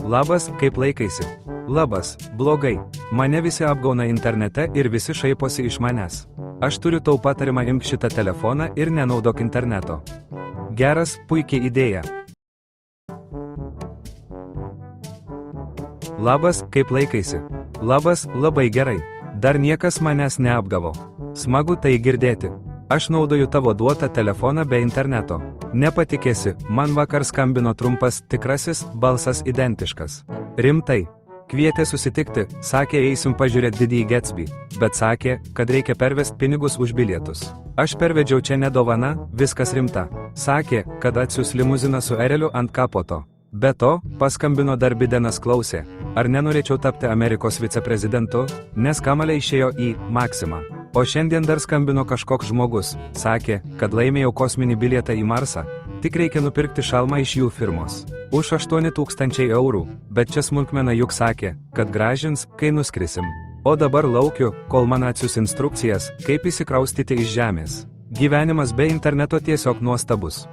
Labas, kaip laikaisi? Labas, blogai. Mane visi apgauna internete ir visi šaiposi iš manęs. Aš turiu tau patarimą, imk šitą telefoną ir nenaudok interneto. Geras, puikiai idėja. Labas, kaip laikaisi? Labas, labai gerai. Dar niekas manęs neapgavo. Smagu tai girdėti. Aš naudoju tavo duotą telefoną be interneto. Nepatikėsi, man vakar skambino trumpas, tikrasis, balsas identiškas. Rimtai. Kvietė susitikti, sakė eisim pažiūrėti Didįjį Gatsby, bet sakė, kad reikia pervesti pinigus už bilietus. Aš pervedžiau čia ne dovana, viskas rimta. Sakė, kad atsiųs limuziną su ereliu ant kapoto. Be to, paskambino dar Bidenas klausė, ar nenorėčiau tapti Amerikos viceprezidentu, nes Kamala išėjo į Maksimą. O šiandien dar skambino kažkoks žmogus, sakė, kad laimėjau kosminį bilietą į Marsą, tik reikia nupirkti šalmą iš jų firmos. Už 8000 eurų, bet čia smulkmena juk sakė, kad gražins, kai nuskrisim. O dabar laukiu, kol man atsiųs instrukcijas, kaip įsikraustyti iš Žemės. Gyvenimas be interneto tiesiog nuostabus.